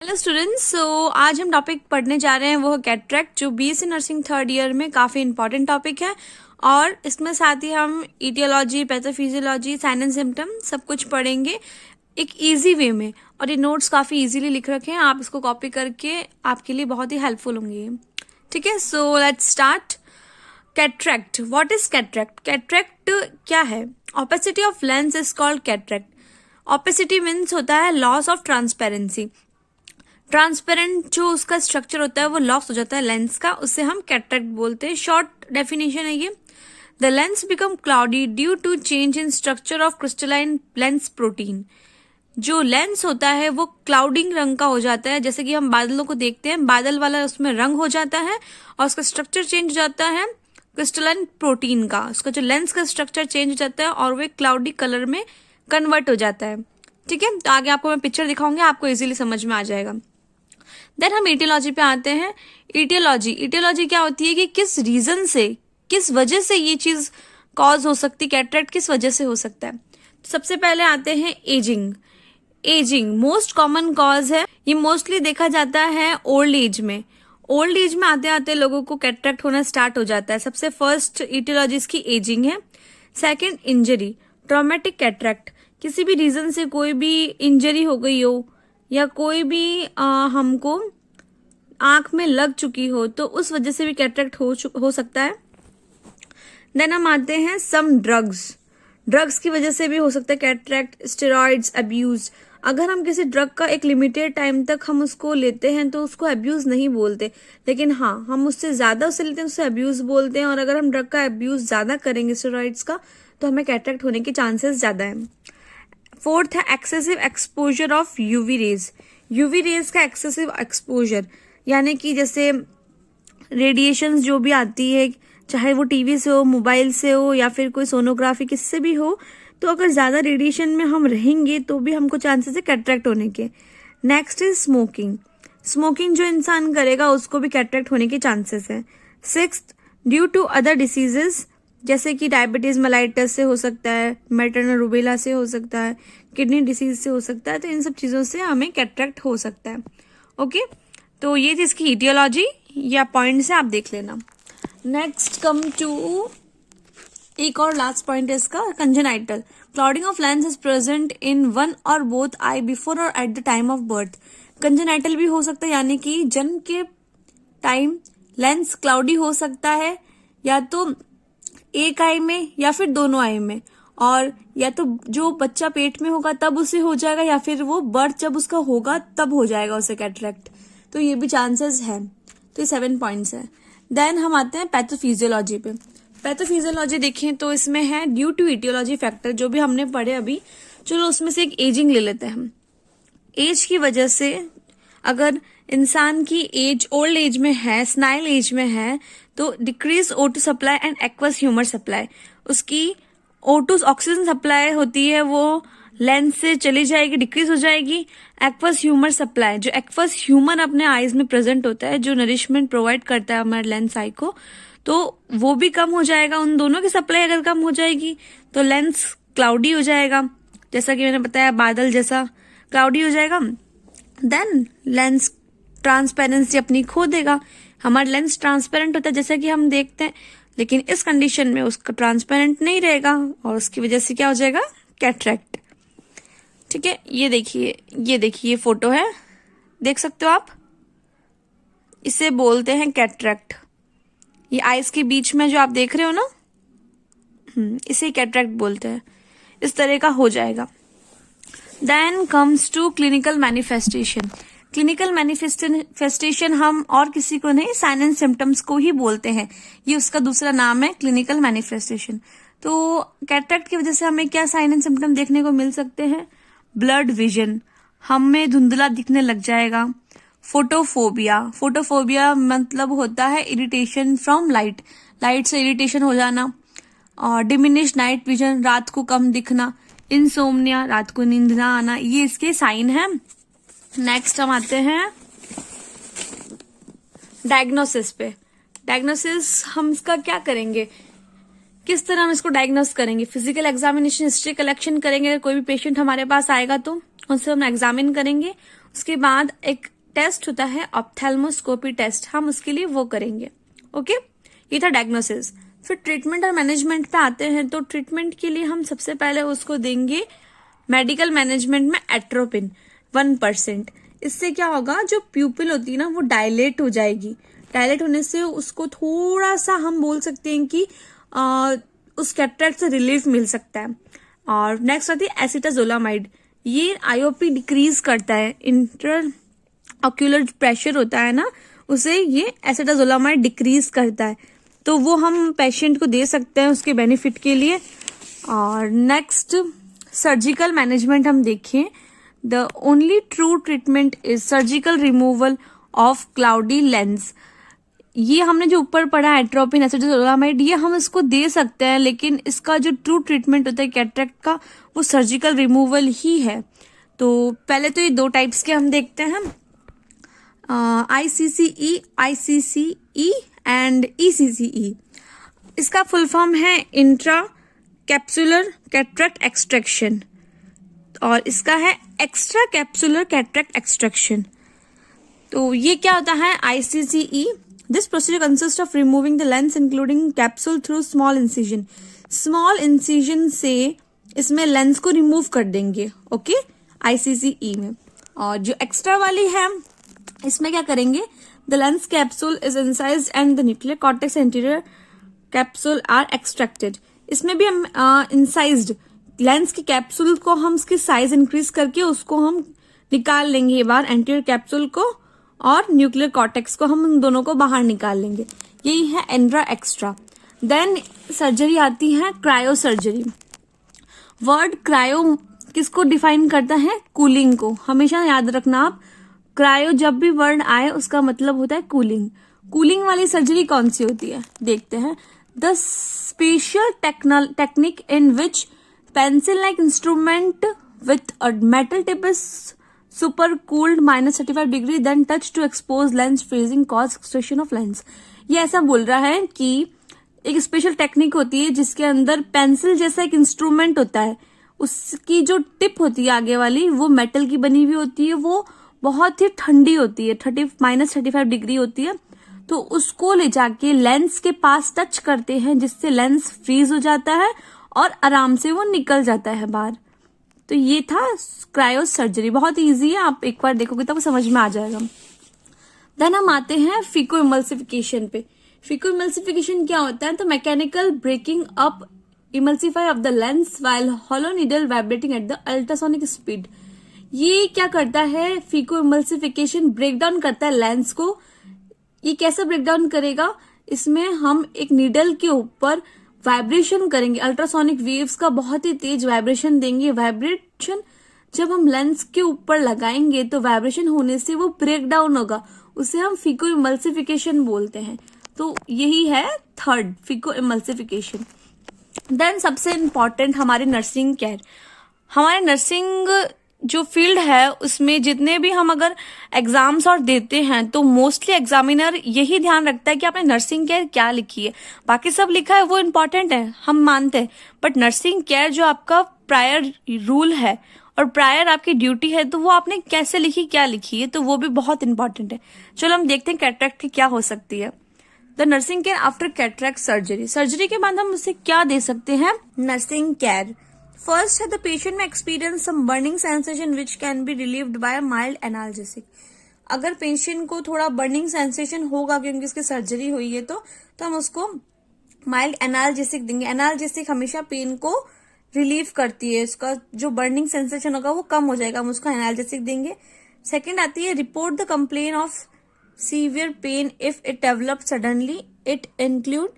Hello students, सो आज हम topic पढ़ने जा रहे हैं वो कैटरेक्ट, जो बीएससी नर्सिंग थर्ड ईयर में काफ़ी इंपॉर्टेंट टॉपिक है। और इसमें साथ ही हम aetiology, pathophysiology, sign and symptom सब कुछ पढ़ेंगे एक इजी वे में। और ये नोट्स काफ़ी इजीली लिख रखे हैं, आप इसको कॉपी करके आपके लिए बहुत ही हेल्पफुल होंगे। ठीक है, so let's start. Cataract, what is cataract? Cataract क्या है? Opacity of lens is called cataract. Opacity means होता है लॉस ऑफ ट्रांसपेरेंसी। ट्रांसपेरेंट जो उसका स्ट्रक्चर होता है वो लॉस हो जाता है लेंस का, उससे हम कैटरेक्ट बोलते हैं। शॉर्ट डेफिनेशन है ये। The lens become cloudy due to change in structure of crystalline lens protein. जो लेंस होता है वो क्लाउडिंग रंग का हो जाता है, जैसे कि हम बादलों को देखते हैं, बादल वाला उसमें रंग हो जाता है और उसका स्ट्रक्चर चेंज हो जाता है क्रिस्टलाइन प्रोटीन का। उसका जो लेंस का स्ट्रक्चर चेंज हो जाता है और वो एक क्लाउडी कलर में कन्वर्ट हो जाता है। ठीक है, तो आगे आपको मैं पिक्चर दिखाऊंगी, आपको इजीली समझ में आ जाएगा। देन हम ईटियोलॉजी पे आते हैं। ईटियोलॉजी क्या होती है कि किस रीजन से, किस वजह से ये चीज कॉज हो सकती है, कैटरेक्ट किस वजह से हो सकता है। तो सबसे पहले आते हैं एजिंग मोस्ट कॉमन कॉज है। ये मोस्टली देखा जाता है ओल्ड एज में। ओल्ड एज में आते आते लोगों को कैटरेक्ट होना स्टार्ट हो जाता है। सबसे फर्स्ट ईटियोलॉजी इसकी एजिंग है। सेकंड इंजरी, ट्रॉमेटिक कैटरेक्ट, किसी भी रीजन से कोई भी इंजरी हो गई हो या कोई भी हमको आंख में लग चुकी हो तो उस वजह से भी कैटरेक्ट हो सकता है। देन हम आते हैं सम ड्रग्स की वजह से भी हो सकता है कैटरेक्ट। स्टेरॉइड्स अब्यूज, अगर हम किसी ड्रग का एक लिमिटेड टाइम तक हम उसको लेते हैं तो उसको अब्यूज नहीं बोलते, लेकिन हाँ हम उससे ज्यादा उसे लेते हैं उससे अब्यूज बोलते हैं। और अगर हम ड्रग का अब्यूज ज्यादा करेंगे स्टेरॉइड्स का तो हमें कैटरेक्ट होने के चांसेस ज्यादा है। फोर्थ है excessive exposure of UV rays का एक्सेसिव एक्सपोजर, यानी कि जैसे रेडिएशंस जो भी आती है, चाहे वो टीवी से हो, मोबाइल से हो या फिर कोई सोनोग्राफी किससे भी हो, तो अगर ज्यादा रेडिएशन में हम रहेंगे तो भी हमको चांसेस है कैटरेक्ट होने के। नेक्स्ट इज स्मोकिंग जो इंसान करेगा उसको भी कैटरेक्ट होने के चांसेस है। Sixth, due to other diseases जैसे कि डायबिटीज मेलाइटस से हो सकता है, मैटरनल रूबेला से हो सकता है, किडनी डिसीज से हो सकता है, तो इन सब चीजों से हमें कैटरेक्ट हो सकता है। ओके, तो ये थी इसकी ईटियोलॉजी या पॉइंट से आप देख लेना। नेक्स्ट कम टू एक और लास्ट पॉइंट है इसका, congenital. Clouding of lens is present in one और बोथ आई बिफोर और at the time of birth. Congenital भी हो सकता है, यानी कि जन्म के टाइम लेंस क्लाउडी हो सकता है, या तो एक आई में या फिर दोनों आई में, और या तो जो बच्चा पेट में होगा तब उसे हो जाएगा या फिर वो बर्थ जब उसका होगा तब हो जाएगा उसे कैटरेक्ट। तो ये भी चांसेस है। तो ये 7 पॉइंट्स है। देन हम आते हैं पैथोफिजियोलॉजी पे। पैथोफिजियोलॉजी देखें तो इसमें है ड्यू टू ईटियोलॉजी फैक्टर, जो भी हमने पढ़े अभी। चलो उसमें से एक एजिंग ले लेते हैं हम। एज की वजह से अगर इंसान की एज ओल्ड एज में है, स्नाइल एज में है, तो decrease O2 supply and aqueous humour supply. उसकी O2 ऑक्सीजन सप्लाई होती है वो लेंस से चली जाएगी, डिक्रीज हो जाएगी। एक्वस ह्यूमर सप्लाई, जो एक्वस ह्यूमर अपने आईज में प्रेजेंट होता है, जो नरिशमेंट प्रोवाइड करता है हमारे लेंस आई को, तो वो भी कम हो जाएगा। उन दोनों की सप्लाई अगर कम हो जाएगी तो लेंस क्लाउडी हो जाएगा, जैसा कि मैंने बताया बादल जैसा क्लाउडी हो जाएगा। देन लेंस ट्रांसपेरेंसी अपनी खो देगा। हमारा लेंस ट्रांसपेरेंट होता है जैसा कि हम देखते हैं, लेकिन इस कंडीशन में उसका ट्रांसपेरेंट नहीं रहेगा और उसकी वजह से क्या हो जाएगा, कैटरेक्ट। ठीक है, ये देखिए फोटो है, देख सकते हो आप, इसे बोलते हैं कैटरेक्ट। ये आइज के बीच में जो आप देख रहे हो ना, इसे कैटरेक्ट बोलते हैं। इस तरह का हो जाएगा। Then comes to clinical manifestation. Clinical manifestation हम और किसी को नहीं, साइन एंड सिम्टम्स को ही बोलते हैं। ये उसका दूसरा नाम है, क्लिनिकल मैनिफेस्टेशन। तो कैटरेक्ट की वजह से हमें क्या साइन एंड सिम्टम देखने को मिल सकते हैं? ब्लड विजन, हमें धुंधला दिखने लग जाएगा। फोटोफोबिया मतलब होता है इरिटेशन फ्रॉम लाइट से इरिटेशन हो जाना। और डिमिनिश नाइट विजन, रात को कम दिखना। इंसोम्निया, रात को नींद ना आना, ये इसके साइन है। नेक्स्ट हम आते हैं डायग्नोसिस पे। डायग्नोसिस हम इसका क्या करेंगे, किस तरह हम इसको डायग्नोस करेंगे? फिजिकल एग्जामिनेशन, हिस्ट्री कलेक्शन करेंगे। अगर कोई भी पेशेंट हमारे पास आएगा तो उससे हम एग्जामिन करेंगे। उसके बाद एक टेस्ट होता है ऑप्थेल्मोस्कोपी टेस्ट, हम उसके लिए वो करेंगे। ओके, ये था डायग्नोसिस। फिर ट्रीटमेंट और मैनेजमेंट पे आते हैं। तो ट्रीटमेंट के लिए हम सबसे पहले उसको देंगे मेडिकल मैनेजमेंट में एट्रोपिन 1%। इससे क्या होगा, जो प्यूपिल होती है ना वो डायलेट हो जाएगी। डायलेट होने से उसको थोड़ा सा हम बोल सकते हैं कि उस कैटरेक्ट से रिलीफ मिल सकता है। और नेक्स्ट आती है एसिटाजोलामाइड। ये आईओपी डिक्रीज करता है, इंटर ऑक्यूलर प्रेशर होता है ना, उसे ये एसिटाजोलामाइड डिक्रीज करता है। तो वो हम पेशेंट को दे सकते हैं उसके बेनिफिट के लिए। और नेक्स्ट सर्जिकल मैनेजमेंट हम देखें, the only true treatment is surgical removal of cloudy lens. ये हमने जो ऊपर पढ़ा एट्रोपिन एसिटाजोलामाइड, ये हम इसको दे सकते हैं, लेकिन इसका जो ट्रू ट्रीटमेंट होता है कैटरेक्ट का वो सर्जिकल रिमूवल ही है। तो पहले तो ये दो टाइप्स के हम देखते हैं, ICCE एंड ECCE। इसका फुल फॉर्म है इंट्रा कैप्सुलर कैटरेक्ट एक्सट्रैक्शन, और इसका है एक्स्ट्रा कैप्सुलर कैटरेक्ट एक्सट्रैक्शन। तो ये क्या होता है ICCE? This procedure consist of removing the lens including capsule through small incision. Small incision से इसमें लेंस को रिमूव कर देंगे, ओके, ICCE में। और जो एक्स्ट्रा वाली है इसमें क्या करेंगे, the lens capsule is incised and the nuclear cortex anterior capsule are extracted. इसमें भी हम इंसाइज्ड लेंस की कैप्सूल को हम उसकी साइज इंक्रीज करके उसको हम निकाल लेंगे ये बार, एंटीरियर कैप्सूल को और न्यूक्लियर कॉर्टेक्स को हम उन दोनों को बाहर निकाल लेंगे। यही है एंड्रा एक्स्ट्रा। देन सर्जरी आती है क्रायो सर्जरी। वर्ड क्रायो किसको डिफाइन करता है? कूलिंग को। हमेशा याद रखना आप, क्रायो जब भी वर्ड आए उसका मतलब होता है कूलिंग। कूलिंग वाली सर्जरी कौन सी होती है देखते हैं। The special technique in which pencil like instrument with a metal tip is super cooled -35 then touch to expose lens freezing cause extraction of lens। ये ऐसा बोल रहा है कि एक स्पेशल टेक्निक होती है जिसके अंदर पेंसिल जैसा एक इंस्ट्रूमेंट होता है, उसकी जो टिप होती है आगे वाली वो मेटल की बनी हुई होती है, वो बहुत ही ठंडी होती है, -35 होती है। तो उसको ले जाके लेंस के पास टच करते हैं जिससे लेंस फ्रीज हो जाता है और आराम से वो निकल जाता है बाहर। तो ये था क्रायो सर्जरी, बहुत इजी है, आप एक बार देखोगे तो समझ में आ जाएगा। देन हम आते हैं फीको इमल्सिफिकेशन पे। फीको इमल्सिफिकेशन क्या होता है? तो mechanical breaking up emulsify of the lens while hollow needle vibrating at the ultrasonic speed. ये क्या करता है? फीको इमल्सिफिकेशन ब्रेक डाउन करता है लेंस को। ये कैसे ब्रेक डाउन करेगा? इसमें हम एक नीडल के ऊपर वाइब्रेशन करेंगे, अल्ट्रासोनिक वेव्स का बहुत ही तेज वाइब्रेशन देंगे। वाइब्रेशन जब हम लेंस के ऊपर लगाएंगे तो वाइब्रेशन होने से वो ब्रेक डाउन होगा, उसे हम फीको इमल्सिफिकेशन बोलते हैं। तो यही है थर्ड, फीको इमल्सिफिकेशन। देन सबसे इम्पॉर्टेंट हमारी नर्सिंग केयर। हमारे नर्सिंग जो फील्ड है उसमें जितने भी हम अगर एग्जाम्स और देते हैं तो मोस्टली एग्जामिनर यही ध्यान रखता है कि आपने नर्सिंग केयर क्या लिखी है। बाकी सब लिखा है वो इम्पोर्टेंट है, हम मानते हैं, बट नर्सिंग केयर जो आपका प्रायर रूल है और प्रायर आपकी ड्यूटी है तो वो आपने कैसे लिखी, क्या लिखी है, तो वो भी बहुत इंपॉर्टेंट है। चलो हम देखते हैं कैटरेक्ट की क्या हो सकती है। The nursing care after cataract surgery. Surgery के बाद हम उसे क्या दे सकते हैं? Nursing care. फर्स्ट है द पेशेंट में experience some burning sensation which can be relieved by mild analgesic. अगर पेशेंट को थोड़ा बर्निंग सेंसेशन होगा क्योंकि उसकी सर्जरी हुई है तो हम उसको माइल्ड एनाल्जेसिक देंगे। एनाल्जेसिक हमेशा पेन को रिलीव करती है, उसका जो बर्निंग सेंसेशन होगा वो कम हो जाएगा, हम उसको एनाल्जेसिक देंगे। सेकेंड आती है report the complain of severe pain if it develop suddenly, it include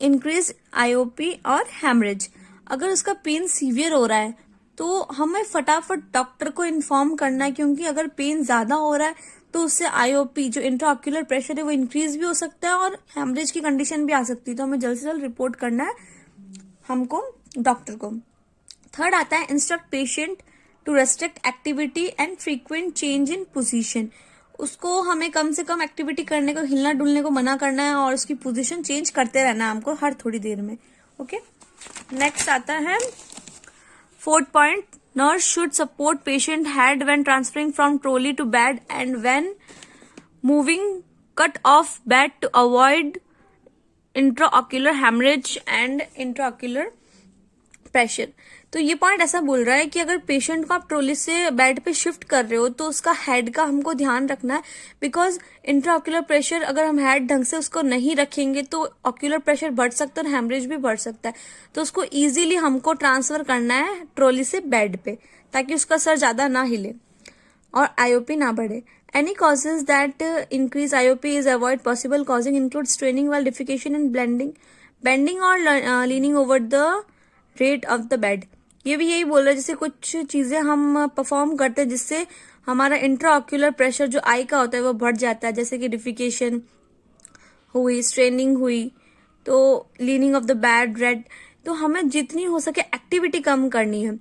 increase IOP और हैमरेज। अगर उसका पेन सीवियर हो रहा है तो हमें फटाफट डॉक्टर को इन्फॉर्म करना है, क्योंकि अगर पेन ज्यादा हो रहा है तो उससे आईओपी जो इंट्राऑक्यूलर प्रेशर है वो इंक्रीज भी हो सकता है और हैमरेज की कंडीशन भी आ सकती है। तो हमें जल्द से जल्द रिपोर्ट करना है हमको डॉक्टर को। थर्ड आता है instruct patient to restrict activity and frequent change in position. उसको हमें कम से कम एक्टिविटी करने को, हिलना डुलने को मना करना है और उसकी पोजीशन चेंज करते रहना है हमको हर थोड़ी देर में। ओके, नेक्स्ट आता है fourth point, Nurse should support patient head when transferring from trolley to bed and when moving cut off bed to avoid intraocular hemorrhage and intraocular pressure. तो ये पॉइंट ऐसा बोल रहा है कि अगर पेशेंट को आप ट्रोली से बेड पे शिफ्ट कर रहे हो तो उसका हेड का हमको ध्यान रखना है, बिकॉज इंट्राऑक्यूलर प्रेशर अगर हम हेड ढंग से उसको नहीं रखेंगे तो ऑक्यूलर प्रेशर बढ़ सकता है और हेमरेज भी बढ़ सकता है। तो उसको इजीली हमको ट्रांसफर करना है ट्रोली से बेड पे ताकि उसका सर ज्यादा ना हिले और आईओपी ना बढ़े। Any causes that increase IOP is avoid possible causing include straining while defecation and bending or leaning over the rate of the bed। ये भी यही बोल रहा है जैसे कुछ चीजें हम परफॉर्म करते हैं जिससे हमारा इंट्राऑक्यूलर प्रेशर जो आई का होता है वो बढ़ जाता है, जैसे कि डिफिकेशन हुई, स्ट्रेनिंग हुई, तो leaning of the bed red. तो हमें जितनी हो सके एक्टिविटी कम करनी है।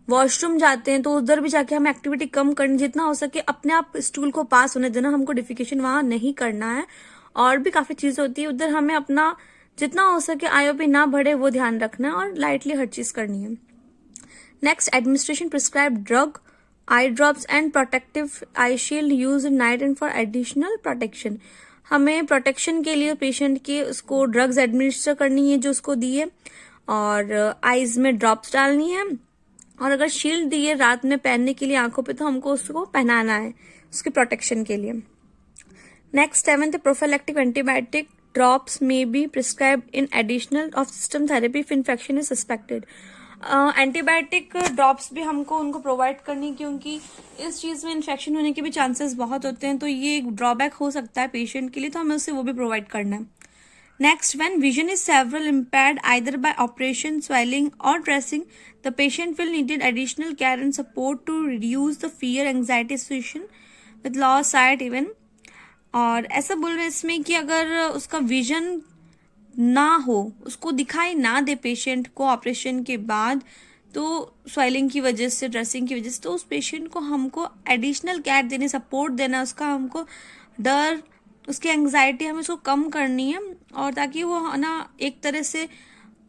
वॉशरूम जाते हैं तो उधर भी जाके हमें एक्टिविटी कम करनी, जितना हो सके अपने आप स्टूल को पास होने देना, हमको डिफिकेशन वहां नहीं करना है। और भी काफी चीजें होती है उधर, हमें अपना जितना हो सके आईओपी ना बढ़े वो ध्यान रखना है और लाइटली हर चीज करनी है। Next, administration prescribe drug, eye drops and protective I shield use in night and for additional protection. हमें प्रोटेक्शन के लिए पेशेंट के उसको ड्रग्स एडमिनिस्टर करनी है जो उसको दी है, और आईज में ड्रॉप्स डालनी है, और अगर शील्ड दी है रात में पहनने के लिए आंखों पे तो हमको उसको पहनाना है उसके प्रोटेक्शन के लिए। Next, 7th, prophylactic antibiotic drops may be prescribed in additional of system therapy if infection is suspected. Antibiotic drops भी हमको उनको प्रोवाइड करनी, क्योंकि इस चीज में इन्फेक्शन होने के भी चांसेस बहुत होते हैं, तो ये एक ड्रॉबैक हो सकता है पेशेंट के लिए, तो हमें उसे वो भी प्रोवाइड करना है। Next, when vision is several impaired either by operation, swelling or dressing, the patient will need additional care and support to reduce the fear, anxiety association with lost sight even। और ऐसा बोल रहे हैं इसमें कि अगर उसका विजन ना हो, उसको दिखाई ना दे पेशेंट को ऑपरेशन के बाद, तो स्वेलिंग की वजह से, ड्रेसिंग की वजह से, तो उस पेशेंट को हमको एडिशनल केयर देने, सपोर्ट देना, उसका हमको डर, उसकी एंग्जाइटी हमें उसको कम करनी है, और ताकि वो ना एक तरह से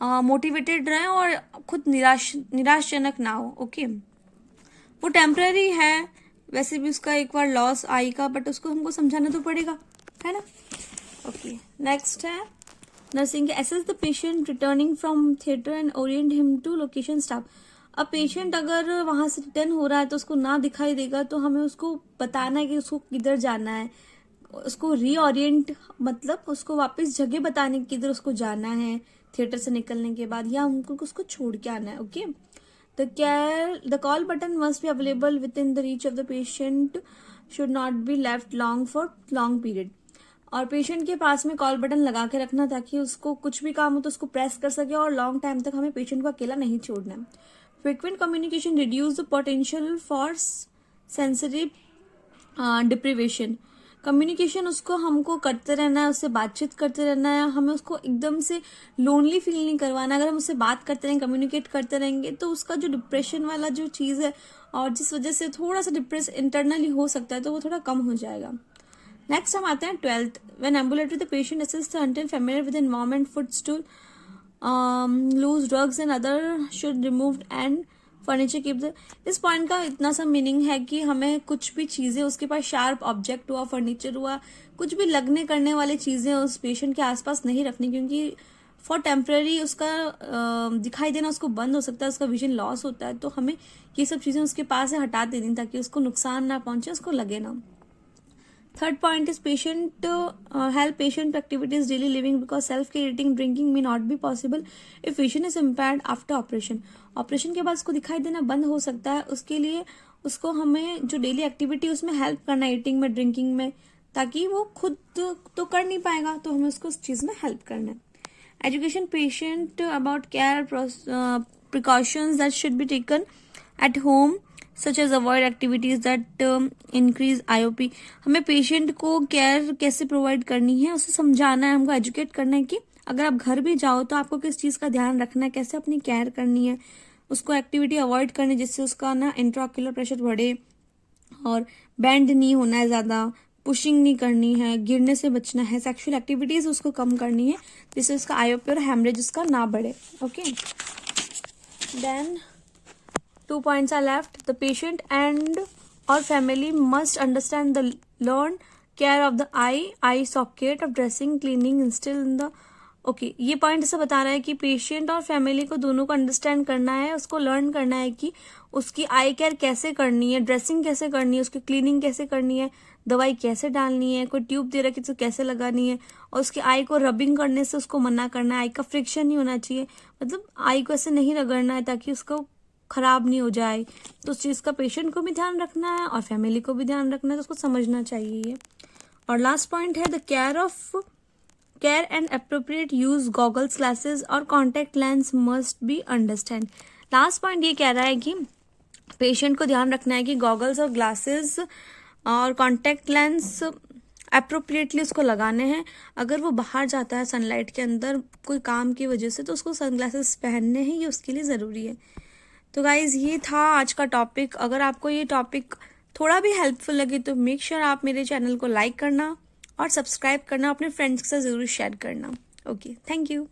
मोटिवेटेड रहे और खुद निराशजनक ना हो। ओके, वो टेम्पररी है वैसे भी, उसका एक बार लॉस आई का, बट उसको हमको समझाना तो पड़ेगा, है ना। ओके, नेक्स्ट है nursing, assess the patient returning from theatre and orient him to location staff. अब पेशेंट अगर वहां से रिटर्न हो रहा है तो उसको ना दिखाई देगा, तो हमें उसको बताना है कि उसको किधर जाना है, उसको रीओरिएंट मतलब उसको वापस जगह बताने की किधर उसको जाना है थिएटर से निकलने के बाद, या हमको उसको छोड़ के आना है। Okay, the call button must be available with in the reach of the patient, should not be left long for long period. और पेशेंट के पास में कॉल बटन लगा के रखना ताकि उसको कुछ भी काम हो तो उसको प्रेस कर सके, और लॉन्ग टाइम तक हमें पेशेंट को अकेला नहीं छोड़ना है। Frequent communication reduce the potential for sensitive deprivation. Communication उसको हमको करते रहना है, उससे बातचीत करते रहना है, हमें उसको एकदम से लोनली फील नहीं करवाना। अगर हम उससे बात करते रहेंगे, कम्युनिकेट करते रहेंगे, तो उसका जो डिप्रेशन वाला जो चीज है और जिस वजह से थोड़ा सा डिप्रेस इंटरनली हो सकता है, तो वो थोड़ा कम हो जाएगा। नेक्स्ट हम आते हैं 12th, when ambulatory the patient assist until familiar with environment, foot stool, loose drugs and other should removed and furniture keep the. इस पॉइंट का इतना सा मीनिंग है कि हमें कुछ भी चीजें, उसके पास शार्प ऑब्जेक्ट हुआ, फर्नीचर हुआ, कुछ भी लगने करने वाली चीजें उस पेशेंट के आसपास नहीं रखनी, क्योंकि फॉर टेम्पररी उसका दिखाई देना उसको बंद हो सकता है, उसका विजन लॉस होता है। तो हमें ये सब चीजें उसके पास से हटा देनी ताकि उसको नुकसान ना पहुंचे, उसको लगे ना। Third point is patient help patient activities daily living because self care, eating, drinking may not be possible if vision is impaired after operation। Operation के बाद उसको दिखाई देना बंद हो सकता है, उसके लिए उसको हमें जो डेली एक्टिविटी उसमें हेल्प करना है, ईटिंग में, ड्रिंकिंग में, ताकि वो खुद तो कर नहीं पाएगा, तो हमें उसको उस चीज में हेल्प करना है। Education patient about care precautions that should be taken at home such as avoid activities that increase IOP। हमें पेशेंट को केयर कैसे प्रोवाइड करनी है उसे समझाना है, हमको एजुकेट करना है कि अगर आप घर भी जाओ तो आपको किस चीज का ध्यान रखना है, कैसे अपनी केयर करनी है, उसको एक्टिविटी अवॉइड करनी है जिससे उसका ना इंट्राऑक्यूलर प्रेशर बढ़े, और बेंड नहीं होना है ज्यादा, पुशिंग नहीं करनी है, गिरने से बचना है, सेक्सुअल एक्टिविटीज उसको कम करनी है जिससे उसका IOP और हेमरेज उसका ना बढ़े। Okay, then 2 points are left. The patient and or family must understand the learn care of the eye socket of dressing, cleaning, instill in the okay ये पॉइंट ऐसा बता रहा है कि पेशेंट और फैमिली को दोनों को अंडरस्टैंड करना है, उसको लर्न करना है कि उसकी आई केयर कैसे करनी है, ड्रेसिंग कैसे करनी है, उसकी क्लीनिंग कैसे करनी है, दवाई कैसे डालनी है, कोई ट्यूब दे रखी तो कैसे लगानी है, और उसकी आई को रबिंग करने से उसको मना करना है। आई का फ्रिक्शन नहीं होना चाहिए, मतलब आई को ऐसे नहीं रगड़ना है ताकि उसको खराब नहीं हो जाए। तो उस चीज़ का पेशेंट को भी ध्यान रखना है और फैमिली को भी ध्यान रखना है, तो उसको समझना चाहिए ये। और लास्ट पॉइंट है the care and appropriate use goggles, glasses और contact lens must be understand. Last point ये कह रहा है कि पेशेंट को ध्यान रखना है कि गॉगल्स और ग्लासेस और कॉन्टेक्ट लेंस अप्रोप्रिएटली उसको लगाने हैं। अगर वो बाहर जाता है सनलाइट के अंदर कोई काम की वजह से, तो उसको सनग्लासेस पहनने हैं, ये उसके लिए ज़रूरी है। तो गाइज ये था आज का टॉपिक। अगर आपको ये टॉपिक थोड़ा भी हेल्पफुल लगे तो मेक श्योर आप मेरे चैनल को लाइक करना और सब्सक्राइब करना, अपने फ्रेंड्स के साथ ज़रूर शेयर करना। Okay, thank you.